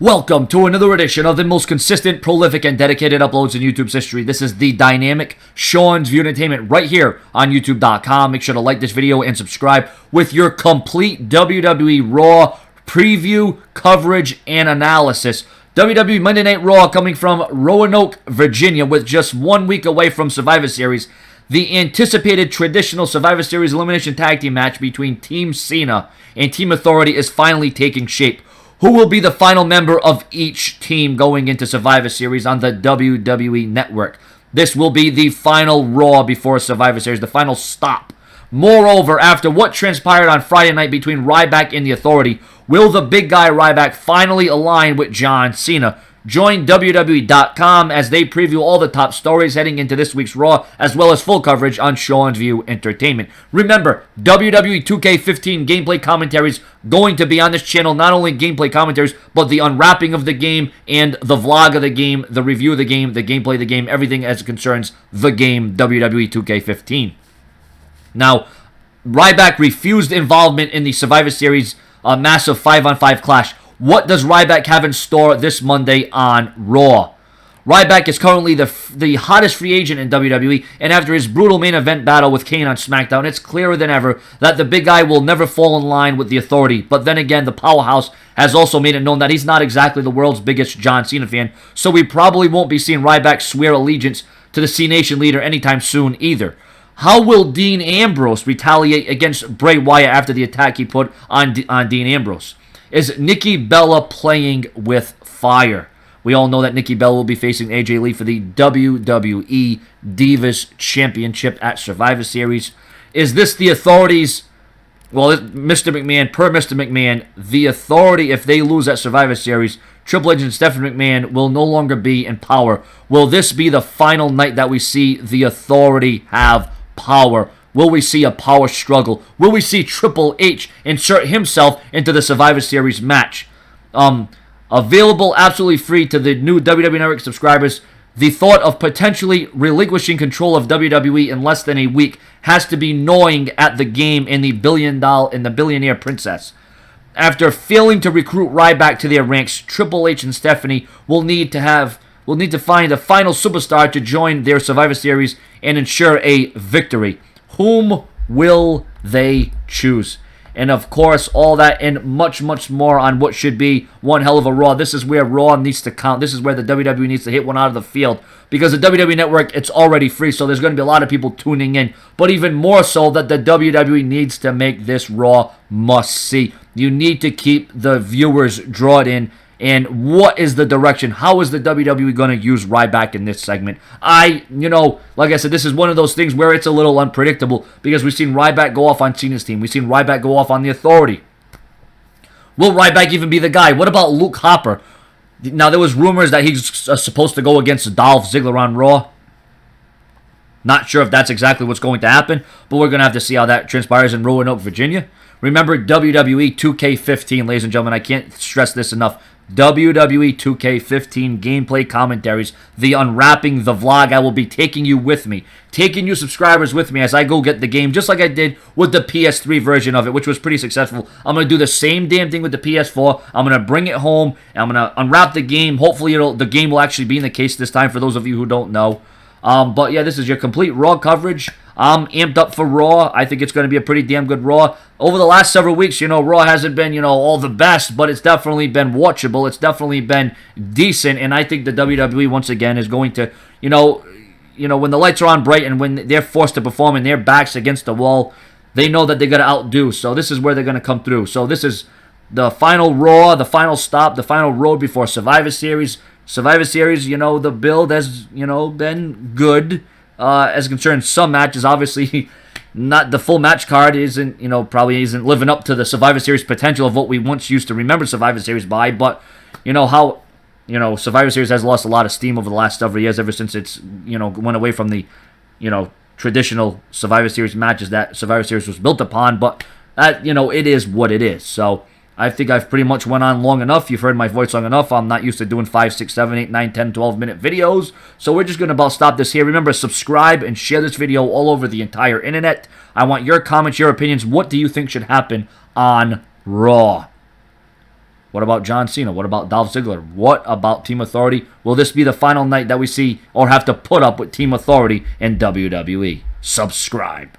Welcome to another edition of the most consistent, prolific, and dedicated uploads in YouTube's history. This is the dynamic Sean's View Entertainment right here on YouTube.com. Make sure to like this video and subscribe with your complete WWE Raw preview, coverage, and analysis. WWE Monday Night Raw coming from Roanoke, Virginia, with just 1 week away from Survivor Series. The anticipated traditional Survivor Series elimination tag team match between Team Cena and Team Authority is finally taking shape. Who will be the final member of each team going into Survivor Series on the WWE Network? This will be the final Raw before Survivor Series, the final stop. Moreover, after what transpired on Friday night between Ryback and the Authority, will the big guy Ryback finally align with John Cena? Join WWE.com as they preview all the top stories heading into this week's Raw, as well as full coverage on Sean's View Entertainment. Remember, WWE 2K15 gameplay commentaries going to be on this channel. Not only gameplay commentaries, but the unwrapping of the game and the vlog of the game, the review of the game, the gameplay of the game, everything as it concerns the game WWE 2K15. Now, Ryback refused involvement in the Survivor Series massive 5-on-5 clash. What does Ryback have in store this Monday on Raw? Ryback is currently the hottest free agent in WWE, and after his brutal main event battle with Kane on SmackDown, it's clearer than ever that the big guy will never fall in line with the Authority. But then again, the Powerhouse has also made it known that he's not exactly the world's biggest John Cena fan, so we probably won't be seeing Ryback swear allegiance to the C-Nation leader anytime soon either. How will Dean Ambrose retaliate against Bray Wyatt after the attack he put on Dean Ambrose? Is Nikki Bella playing with fire? We all know that Nikki Bella will be facing AJ Lee for the WWE Divas Championship at Survivor Series. Is this the Authority's, well, Mr. McMahon, per Mr. McMahon, the Authority, if they lose at Survivor Series, Triple H and Stephanie McMahon will no longer be in power. Will this be the final night that we see the Authority have power? Will we see a power struggle? Will we see Triple H insert himself into the Survivor Series match? Available absolutely free to the new WWE Network subscribers, the thought of potentially relinquishing control of WWE in less than a week has to be gnawing at the game in the Billionaire Princess. After failing to recruit Ryback to their ranks, Triple H and Stephanie will need to find a final superstar to join their Survivor Series and ensure a victory. Whom will they choose? And of course, all that and much, much more on what should be one hell of a Raw. This is where Raw needs to count. This is where the WWE needs to hit one out of the field. Because the WWE Network, it's already free, so there's going to be a lot of people tuning in. But even more so that the WWE needs to make this Raw must-see. You need to keep the viewers drawn in. And what is the direction? How is the WWE going to use Ryback in this segment? Like I said, this is one of those things where it's a little unpredictable because we've seen Ryback go off on Cena's team. We've seen Ryback go off on the Authority. Will Ryback even be the guy? What about Luke Harper? Now, there was rumors that he's supposed to go against Dolph Ziggler on Raw. Not sure if that's exactly what's going to happen, but we're going to have to see how that transpires in Roanoke, Virginia. Remember WWE 2K15, ladies and gentlemen. I can't stress this enough. WWE 2K15 gameplay commentaries, the unwrapping, the vlog. I will be taking you with me, taking you subscribers with me as I go get the game, just like I did with the PS3 version of it, which was pretty successful. I'm going to do the same damn thing with the PS4. I'm going to bring it home, and I'm going to unwrap the game. Hopefully, the game will actually be in the case this time for those of you who don't know. But yeah, this is your complete Raw coverage. I'm amped up for Raw. I think it's going to be a pretty damn good Raw. Over the last several weeks, Raw hasn't been, all the best, but it's definitely been watchable. It's definitely been decent, and I think the WWE, once again, is going to, when the lights are on bright and when they're forced to perform and their backs against the wall, they know that they're going to outdo. So this is where they're going to come through. So this is the final Raw, the final stop, the final road before Survivor Series. Survivor Series, the build has, been good. As concerns some matches, obviously not the full match card probably isn't living up to the Survivor Series potential of what we once used to remember Survivor Series by, but how Survivor Series has lost a lot of steam over the last several years ever since it's went away from the traditional Survivor Series matches that Survivor Series was built upon, but that it is what it is. So I think I've pretty much went on long enough. You've heard my voice long enough. I'm not used to doing 5, 6, 7, 8, 9, 10, 12-minute videos. So we're just going to about stop this here. Remember, subscribe and share this video all over the entire internet. I want your comments, your opinions. What do you think should happen on Raw? What about John Cena? What about Dolph Ziggler? What about Team Authority? Will this be the final night that we see or have to put up with Team Authority in WWE? Subscribe.